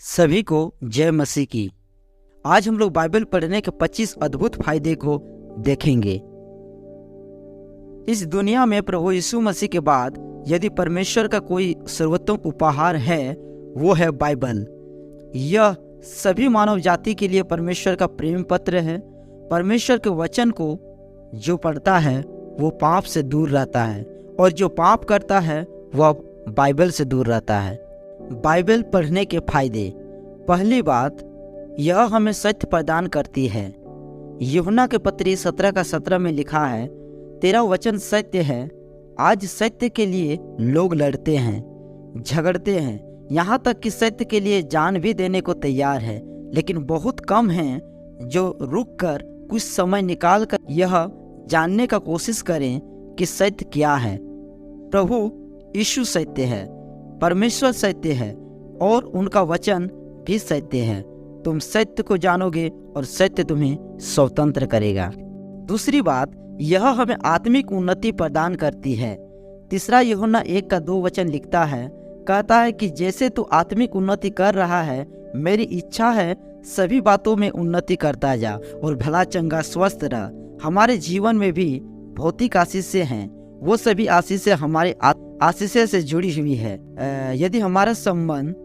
सभी को जय मसीह की। आज हम लोग बाइबल पढ़ने के 25 अद्भुत फायदे को देखेंगे। इस दुनिया में प्रभु यीशु मसीह के बाद यदि परमेश्वर का कोई सर्वोत्तम उपहार है, वो है बाइबल। यह सभी मानव जाति के लिए परमेश्वर का प्रेम पत्र है। परमेश्वर के वचन को जो पढ़ता है वो पाप से दूर रहता है, और जो पाप करता है वह बाइबल से दूर रहता है। बाइबल पढ़ने के फायदे। पहली बात, यह हमें सत्य प्रदान करती है। यूहन्ना के पत्री 17:17 में लिखा है, तेरा वचन सत्य है। आज सत्य के लिए लोग लड़ते हैं, झगड़ते हैं, यहाँ तक कि सत्य के लिए जान भी देने को तैयार है, लेकिन बहुत कम हैं जो रुककर कुछ समय निकालकर यह जानने का कोशिश करें कि सत्य क्या है। प्रभु यीशु सत्य है, परमेश्वर सत्य है, और उनका वचन भी सत्य है। तुम सत्य को जानोगे और सत्य तुम्हें स्वतंत्र करेगा। दूसरी बात, यह हमें आत्मिक उन्नति प्रदान करती है। तीसरा यूहन्ना 1:2 वचन लिखता है, कहता है कि जैसे तू आत्मिक उन्नति कर रहा है, मेरी इच्छा है सभी बातों में उन्नति करता जा और भला चंगा स्वस्थ रह। हमारे जीवन में भी भौतिक आशीषें हैं, वो सभी आशीषें हमारे आशीषें से जुड़ी हुई है। यदि हमारा संबंध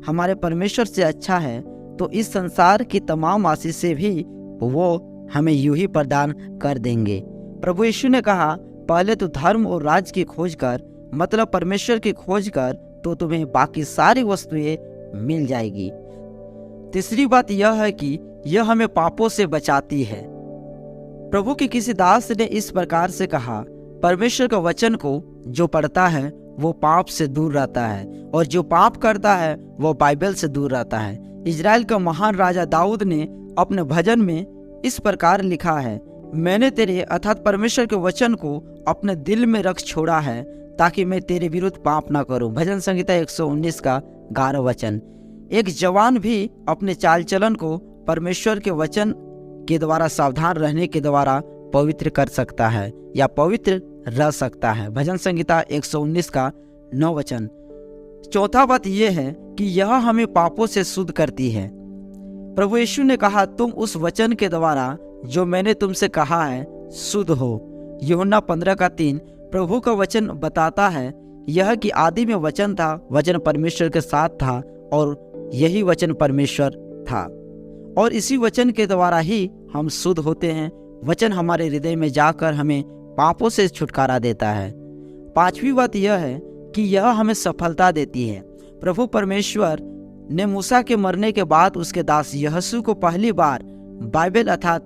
हमारे परमेश्वर से अच्छा है तो इस संसार की तमाम आशीषें भी वो हमें यूं ही प्रदान कर देंगे। प्रभु यीशु ने कहा, पहले तो धर्म और राज्य की खोज कर, मतलब परमेश्वर की खोज कर, तो तुम्हें बाकी सारी वस्तुएं मिल जाएगी। तीसरी बात यह है कि यह हमें पापों से बचाती है। प्रभु के किसी दास ने इस प्रकार से कहा, परमेश्वर का वचन को जो पढ़ता है वो पाप से दूर रहता है, और जो पाप करता है वो बाइबल से दूर रहता है। इजराइल का महान राजा दाऊद ने अपने भजन में इस प्रकार लिखा है, मैंने तेरे अर्थात परमेश्वर के वचन को अपने दिल में रख छोड़ा है, ताकि मैं तेरे विरुद्ध पाप ना करूं। भजन संहिता 119:11 वचन। एक जवान भी अपने चाल चलन को परमेश्वर के वचन के द्वारा सावधान रहने के द्वारा पवित्र कर सकता है या पवित्र रह सकता है। भजन संहिता 119:9 वचन। चौथा बात यह है कि यह हमें पापों से शुद्ध करती है। प्रभु यीशु ने कहा, तुम उस वचन के द्वारा जो मैंने तुमसे कहा है शुद्ध हो। यूहन्ना 15:3। प्रभु का वचन बताता है यह कि आदि में वचन था, वचन परमेश्वर के साथ था, और यही वचन परमेश्वर था, और इसी वचन के द्वारा ही हम शुद्ध होते हैं। वचन हमारे हृदय में जाकर हमें पापों से छुटकारा देता है। पांचवी बात यह है कि यह हमें सफलता देती है। प्रभु परमेश्वर ने मूसा के मरने के बाद उसके दास यहोशू को पहली बार बाइबल अर्थात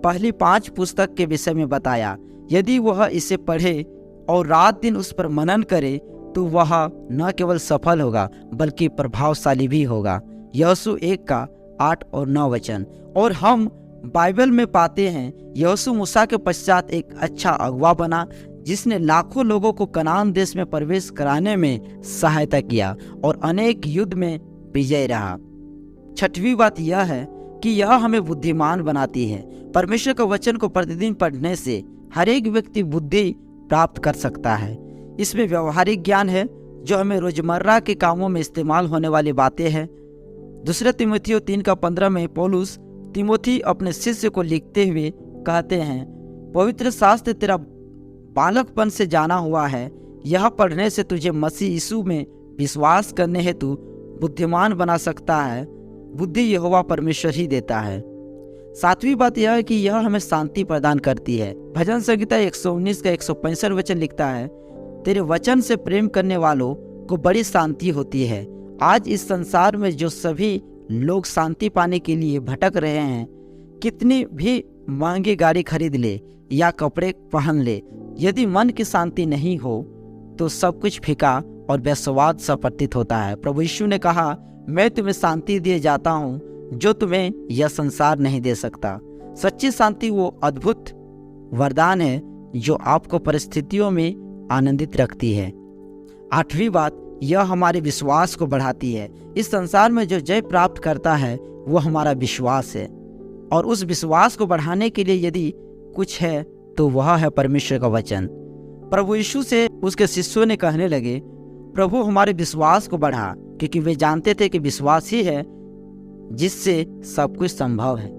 पहली 5 पुस्तक के विषय में बताया। यदि वह इसे पढ़े और रात दिन उस पर मनन करे तो वह न केवल सफल होगा बल्कि प्रभावशाली भी होगा। यहोशू 1:8 और 9 वचन। और हम बाइबल में पाते हैं यहोशू मूसा के पश्चात एक अच्छा अगुवा बना, जिसने लाखों लोगों को कनान देश में प्रवेश कराने में सहायता किया और अनेक युद्ध में विजय रहा। छठवीं बात यह है कि यह हमें बुद्धिमान बनाती है। परमेश्वर का वचन को प्रतिदिन पढ़ने से हर एक व्यक्ति बुद्धि प्राप्त कर सकता है। इसमें व्यवहारिक ज्ञान है जो हमें रोजमर्रा के कामों में इस्तेमाल होने वाली बातें हैं। दूसरा तीमुथियो 3:15 में पौलुस तिमोथी अपने शिष्य को लिखते हुए कहते हैं, पवित्र शास्त्र तेरा बालकपन से जाना हुआ है, यह पढ़ने से तुझे मसीह यीशु में विश्वास करने हेतु बुद्धिमान बना सकता है। बुद्धि यहोवा परमेश्वर ही देता है। सातवीं बात यह है कि यह हमें शांति प्रदान करती है। भजन संहिता 119:165 वचन लिखता है, तेरे वचन से प्रेम करने वालों को बड़ी शांति होती है। आज इस संसार में जो सभी लोग शांति पाने के लिए भटक रहे हैं, कितनी भी महंगी गाड़ी खरीद ले या कपड़े पहन ले, यदि मन की शांति नहीं हो तो सब कुछ फीका और बेस्वाद सा प्रतीत होता है। प्रभु यीशु ने कहा, मैं तुम्हें शांति दिए जाता हूँ जो तुम्हें यह संसार नहीं दे सकता। सच्ची शांति वो अद्भुत वरदान है जो आपको परिस्थितियों में आनंदित रखती है। आठवीं बात, यह हमारे विश्वास को बढ़ाती है। इस संसार में जो जय प्राप्त करता है वो हमारा विश्वास है, और उस विश्वास को बढ़ाने के लिए यदि कुछ है तो वह है परमेश्वर का वचन। प्रभु यीशु से उसके शिष्यों ने कहने लगे, प्रभु हमारे विश्वास को बढ़ा। क्योंकि वे जानते थे कि विश्वास ही है जिससे सब कुछ संभव है।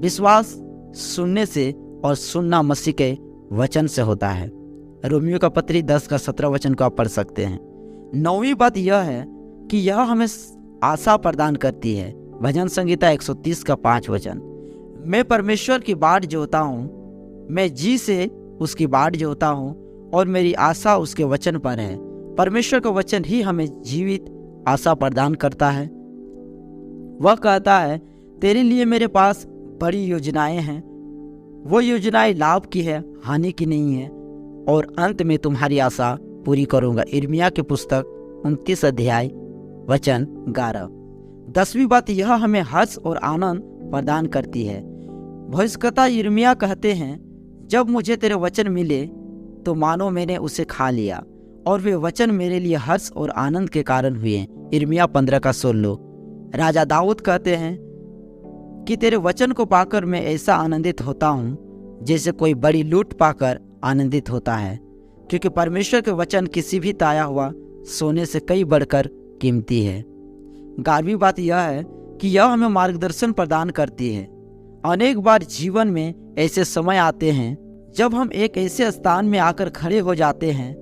विश्वास सुनने से और सुनना मसीह के वचन से होता है। रोमियो का पत्री 10:17 को आप पढ़ सकते हैं। 9वीं बात यह है कि यह हमें आशा प्रदान करती है। भजन संगीता 130:5। मैं परमेश्वर की बाट जोता हूँ, मैं जी से उसकी बाट जोता हूँ और मेरी आशा उसके वचन पर है। परमेश्वर का वचन ही हमें जीवित आशा प्रदान करता है। वह कहता है, तेरे लिए मेरे पास बड़ी योजनाएं हैं। वो योजनाएं लाभ की है, हानि की नहीं है, और अंत में तुम्हारी आशा पूरी करूंगा। यिर्मयाह की पुस्तक 29:11। 10वीं बात यह हमें हर्ष और आनंद प्रदान करती है। भविष्यद्वक्ता यिर्मयाह कहते हैं, जब मुझे तेरे वचन मिले तो मानो मैंने उसे खा लिया और वे वचन मेरे लिए हर्ष और आनंद के कारण हुए। यिर्मयाह 15:16। राजा दाऊद कहते हैं कि तेरे वचन को पाकर मैं ऐसा आनंदित होता हूँ जैसे कोई बड़ी लूट पाकर आनंदित होता है, क्योंकि परमेश्वर के वचन किसी भी ताया हुआ सोने से कई बढ़कर कीमती है। 11वीं बात यह है कि यह हमें मार्गदर्शन प्रदान करती है। अनेक बार जीवन में ऐसे समय आते हैं जब हम एक ऐसे स्थान में आकर खड़े हो जाते हैं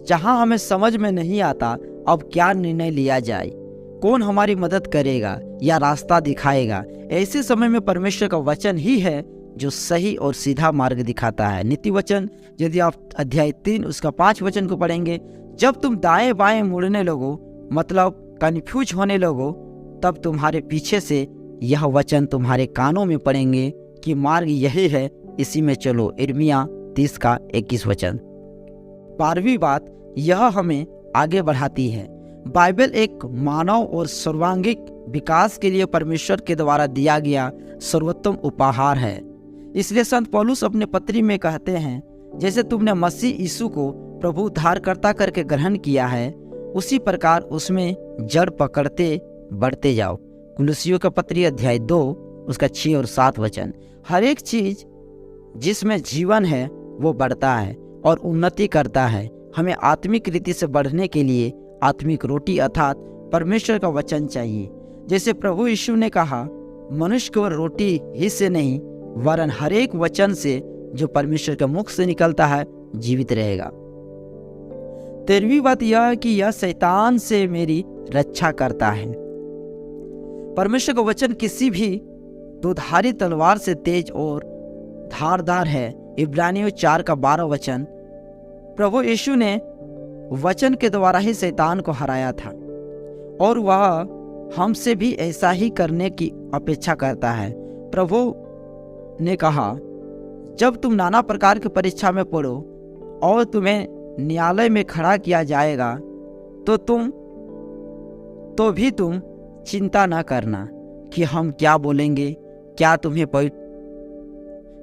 जहां हमें समझ में नहीं आता अब क्या निर्णय लिया जाए, कौन हमारी मदद करेगा या रास्ता दिखाएगा। ऐसे समय में परमेश्वर का वचन ही है जो सही और सीधा मार्ग दिखाता है। नीति वचन यदि आप अध्याय 3 उसका 5 वचन को पढ़ेंगे, जब तुम दाएं बाएं मुड़ने लगो, मतलब कन्फ्यूज होने लगो, तब तुम्हारे पीछे से यह वचन तुम्हारे कानों में पड़ेंगे कि मार्ग यही है, इसी में चलो। यिर्मयाह 30:21। 12वीं बात यह हमें आगे बढ़ाती है। बाइबल एक मानव और सर्वांगीण विकास के लिए परमेश्वर के द्वारा दिया गया सर्वोत्तम उपहार है। इसलिए संत पौलुस अपने पत्री में कहते हैं, जैसे तुमने मसीह यीशु को प्रभु उद्धारकर्ता करके ग्रहण किया है, उसी प्रकार उसमें जड़ पकड़ते बढ़ते जाओ। कुलुसियों का पत्री अध्याय 2 उसका 6 और 7 वचन। हर एक चीज जिसमें जीवन है वो बढ़ता है और उन्नति करता है। हमें आत्मिक रीति से बढ़ने के लिए आत्मिक रोटी अर्थात परमेश्वर का वचन चाहिए। जैसे प्रभु यीशु ने कहा, मनुष्य को रोटी ही से नहीं वरन हर एक वचन से जो परमेश्वर के मुख से निकलता है जीवित रहेगा। 13वीं बात यह है कि यह शैतान से मेरी रक्षा करता है। परमेश्वर का वचन किसी भी दुधारी तलवार से तेज और धारदार है। इब्रानियों 4:12 वचन। प्रभु यीशु ने वचन के द्वारा ही शैतान को हराया था और वह हमसे भी ऐसा ही करने की अपेक्षा करता है। प्रभु ने कहा, जब तुम नाना प्रकार की परीक्षा में पड़ो और तुम्हें न्यायालय में खड़ा किया जाएगा तो भी तुम चिंता न करना कि हम क्या बोलेंगे, क्या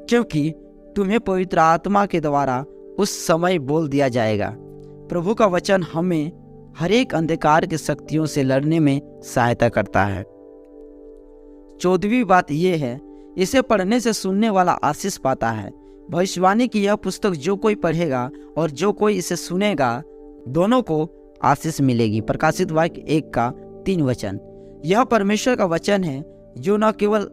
क्योंकि तुम्हें पवित्र आत्मा के द्वारा उस समय बोल दिया जाएगा। प्रभु का वचन हमें हर एक अंधकार की शक्तियों से लड़ने में सहायता करता है। 14वीं बात यह है, इसे पढ़ने से सुनने वाला आशीष पाता है। भविष्यवाणी की यह पुस्तक जो कोई पढ़ेगा और जो कोई इसे सुनेगा, दोनों को आशीष मिलेगी। प्रकाशित वाक्य 1:3 वचन। यह परमेश्वर का वचन है जो न केवल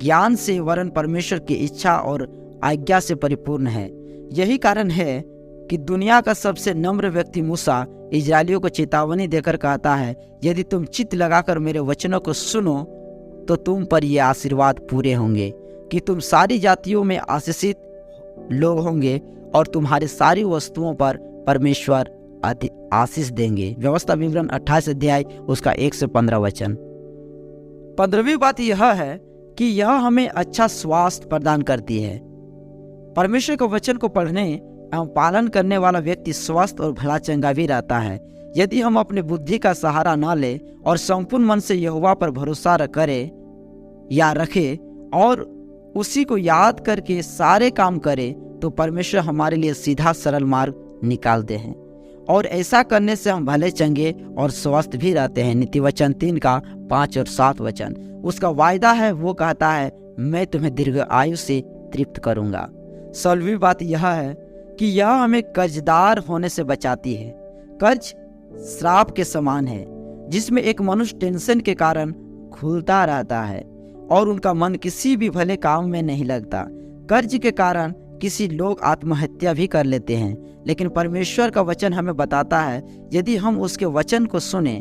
ज्ञान से वरन परमेश्वर की इच्छा और आज्ञा से परिपूर्ण है। यही कारण है कि दुनिया का सबसे नम्र व्यक्ति मूसा इजरायलियों को चेतावनी देकर कहता है, यदि तुम चित्त लगाकर मेरे वचनों को सुनो तो तुम पर ये आशीर्वाद पूरे होंगे कि तुम सारी जातियों में आशीषित लोग होंगे और तुम्हारी सारी वस्तुओं पर परमेश्वर आशीष देंगे। व्यवस्था विवरण 28 अध्याय उसका 1 से 15 वचन। 15वीं बात यह है कि यह हमें अच्छा स्वास्थ्य प्रदान करती है। परमेश्वर के वचन को पढ़ने एवं पालन करने वाला व्यक्ति स्वस्थ और भला चंगा भी रहता है। यदि हम अपनी बुद्धि का सहारा न ले और संपूर्ण मन से यहोवा पर भरोसा करें या रखें और उसी को याद करके सारे काम करें तो परमेश्वर हमारे लिए सीधा सरल मार्ग निकालते हैं और ऐसा करने से हम भले चंगे और स्वस्थ भी रहते हैं। नीति वचन 3:5 और 7 वचन। उसका वायदा है, वो कहता है, मैं तुम्हें दीर्घ आयु से तृप्त करूंगा। 16वीं बात यह है कि यह हमें कर्जदार होने से बचाती है। कर्ज श्राप के समान है। जिसमें एक मनुष्य टेंशन के कारण घुलता रहता है और उनका मन किसी भी भले काम में नहीं लगता। कर्ज के कारण किसी लोग आत्महत्या भी कर लेते हैं, लेकिन परमेश्वर का वचन हमें बताता है यदि हम उसके वचन को सुने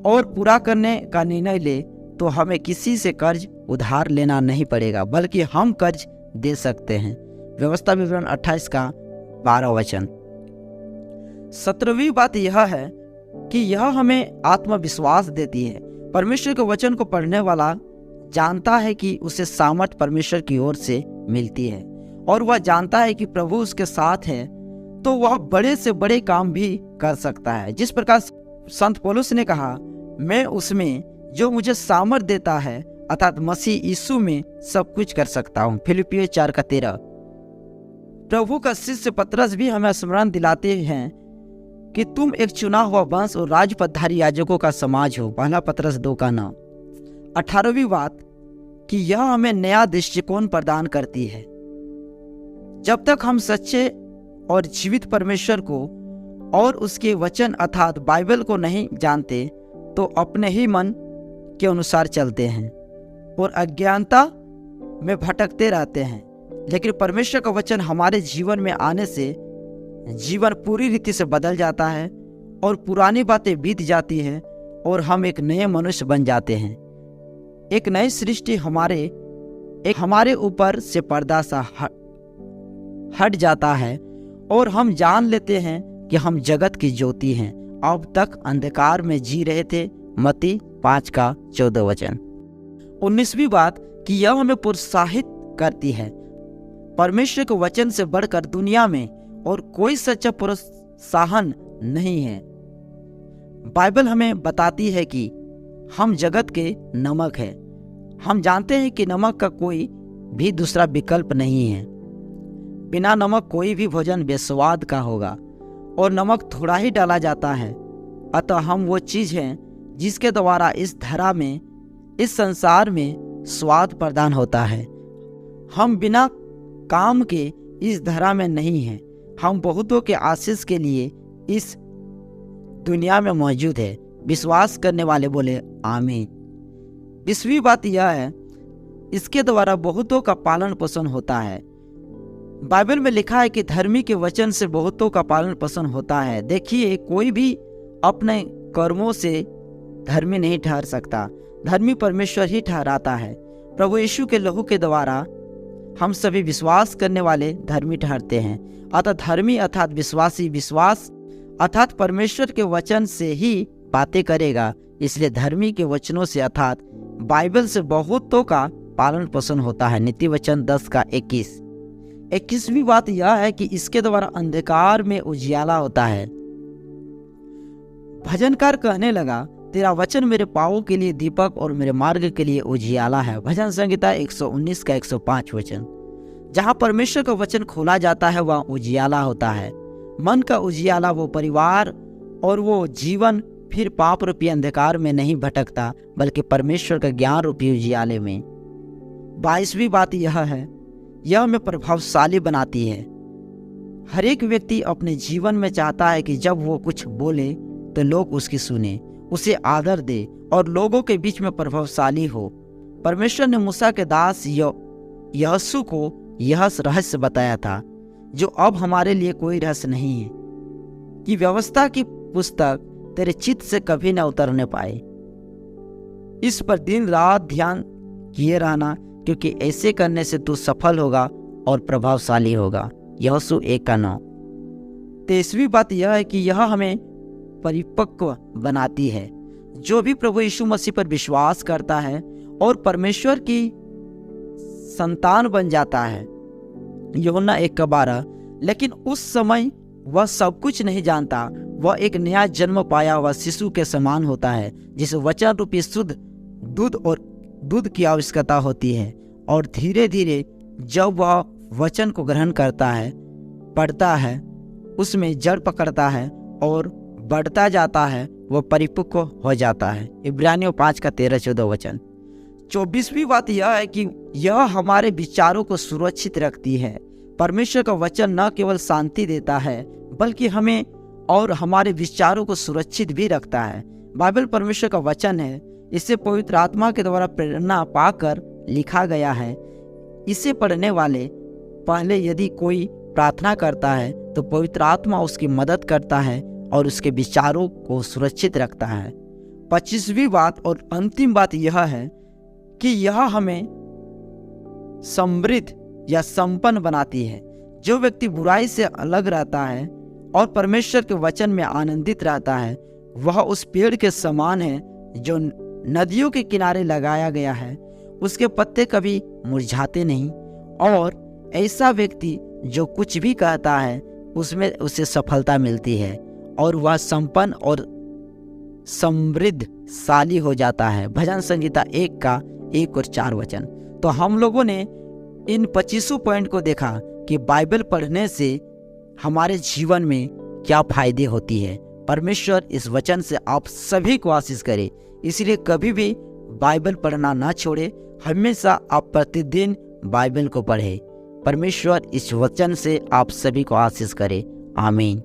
और पूरा करने का निर्णय ले तो हमें किसी से कर्ज उधार लेना नहीं पड़ेगा, बल्कि हम कर्ज दे सकते हैं। व्यवस्था विवरण 28 का 12 वचन। 17वीं बात यह है कि यह हमें आत्मविश्वास देती है। परमेश्वर के वचन को पढ़ने वाला जानता है कि उसे सामर्थ परमेश्वर की ओर से मिलती है और वह जानता है कि प्रभु उसके साथ है तो वह बड़े से बड़े काम भी कर सकता है। जिस प्रकार संत पौलुस ने कहा, मैं उसमें जो मुझे सामर्थ देता है अर्थात मसीह यीशु में सब कुछ कर सकता हूँ। फिलिपियों 4:13। प्रभु का शिष्य पतरस भी हमें स्मरण दिलाते हैं कि तुम एक चुना हुआ वंश और राजपदधारी याजकों का समाज हो। पहला पतरस 2:9। 18वीं बात कि यह हमें नया दृष्टिकोण प्रदान करती है। जब तक हम सच्चे और जीवित परमेश्वर को और उसके वचन अर्थात बाइबल को नहीं जानते तो अपने ही मन के अनुसार चलते हैं और अज्ञानता में भटकते रहते हैं। लेकिन परमेश्वर का वचन हमारे जीवन में आने से जीवन पूरी रीति से बदल जाता है और पुरानी बातें बीत जाती हैं और हम एक नए मनुष्य बन जाते हैं। एक नई सृष्टि हमारे ऊपर से पर्दा सा हट जाता है और हम जान लेते हैं कि हम जगत की ज्योति हैं, अब तक अंधकार में जी रहे थे। मत्ती 5 का 14 वचन। 19वीं बात कि यह हमें प्रोत्साहित करती है। परमेश्वर के वचन से बढ़कर दुनिया में और कोई सच्चा प्रोत्साहन नहीं है। बाइबल हमें बताती है कि हम जगत के नमक हैं। हम जानते हैं कि नमक का कोई भी दूसरा विकल्प नहीं है। बिना नमक कोई भी भोजन बेस्वाद का होगा और नमक थोड़ा ही डाला जाता है। अतः हम वो चीज़ हैं जिसके द्वारा इस धरा में, इस संसार में स्वाद प्रदान होता है। हम बिना काम के इस धरा में नहीं हैं। हम बहुतों के आशीष के लिए इस दुनिया में मौजूद है। विश्वास करने वाले बोले आमीन। 20वीं बात यह है, इसके द्वारा बहुतों का पालन पोषण होता है। बाइबल में लिखा है कि धर्मी के वचन से बहुतों का पालन पोषण होता है। देखिए, कोई भी अपने कर्मों से धर्मी नहीं ठहर सकता, धर्मी परमेश्वर ही ठहराता है। प्रभु यीशु के लहू के द्वारा हम सभी विश्वास करने वाले धर्मी ठहरते हैं। अतः धर्मी अर्थात विश्वासी, विश्वास अर्थात परमेश्वर के वचन से ही बातें करेगा। इसलिए धर्मी के वचनों से अर्थात बाइबल से बहुतों का पालन पोषण होता है। नीति वचन 10 का 21। 21वीं बात यह है कि इसके द्वारा अंधकार में उजियाला होता है। भजनकार कहने लगा, तेरा वचन मेरे पाँवों के लिए दीपक और मेरे मार्ग के लिए उजियाला है। भजन संहिता 119 का 105 वचन। जहाँ परमेश्वर का वचन खोला जाता है वहाँ उजियाला होता है। मन का उजियाला, वो परिवार और वो जीवन फिर पाप रूपी अंधकार में नहीं भटकता, बल्कि परमेश्वर का ज्ञान रूपी उजियाले में। 22वीं बात यह है, यह हमें प्रभावशाली बनाती है। हर एक व्यक्ति अपने जीवन में चाहता है कि जब वो कुछ बोले तो लोग उसकी सुने, उसे आदर दे और लोगों के बीच में प्रभावशाली हो। परमेश्वर ने मूसा के दास यहोशू को यह रहस्य बताया था, जो अब हमारे लिए कोई रहस्य नहीं है, कि व्यवस्था की पुस्तक तेरे चित्त से कभी न उतरने पाए। इस पर दिन रात ध्यान किए रहना, क्योंकि ऐसे करने से तू सफल होगा और प्रभावशाली होगा। यहोशू 1 का 9। 23वीं बात यह है कि यह हमें परिपक्व बनाती है। जो भी प्रभु यीशु मसीह पर विश्वास करता है और परमेश्वर की संतान बन जाता है। यूहन्ना 1 का 12। लेकिन उस समय वह सब कुछ नहीं जानता, वह एक नया जन्म पाया हुआ शिशु के समान होता है, जिसे वचन रूपी शुद्ध दूध की आवश्यकता होती है। और धीरे धीरे जब वह वचन को ग्रहण करता है, पढ़ता है, उसमें जड़ पकड़ता है और बढ़ता जाता है, वह परिपक्व हो जाता है। इब्रानियों 5 का 13-14 वचन। 24वीं बात यह है कि यह हमारे विचारों को सुरक्षित रखती है। परमेश्वर का वचन न केवल शांति देता है, बल्कि हमें और हमारे विचारों को सुरक्षित भी रखता है। बाइबल परमेश्वर का वचन है। इसे पवित्र आत्मा के द्वारा प्रेरणा पाकर लिखा गया है। इसे पढ़ने वाले पहले यदि कोई प्रार्थना करता है तो पवित्र आत्मा उसकी मदद करता है और उसके विचारों को सुरक्षित रखता है। 25वीं बात और अंतिम बात यह है कि यह हमें समृद्ध या संपन्न बनाती है। जो व्यक्ति बुराई से अलग रहता है और परमेश्वर के वचन में आनंदित रहता है, वह उस पेड़ के समान है जो नदियों के किनारे लगाया गया है। उसके पत्ते कभी मुरझाते नहीं और ऐसा व्यक्ति जो कुछ भी कहता है उसमें उसे सफलता मिलती है और वह संपन्न और समृद्धशाली हो जाता है। भजन संहिता 1 का 1 और 4 वचन। तो हम लोगों ने इन 25 पॉइंट को देखा कि बाइबल पढ़ने से हमारे जीवन में क्या फायदे होती है। परमेश्वर इस वचन से आप सभी को आशीष करे। इसलिए कभी भी बाइबल पढ़ना ना छोड़े, हमेशा आप प्रतिदिन बाइबल को पढ़ें। परमेश्वर इस वचन से आप सभी को आशीष करे। आमीन।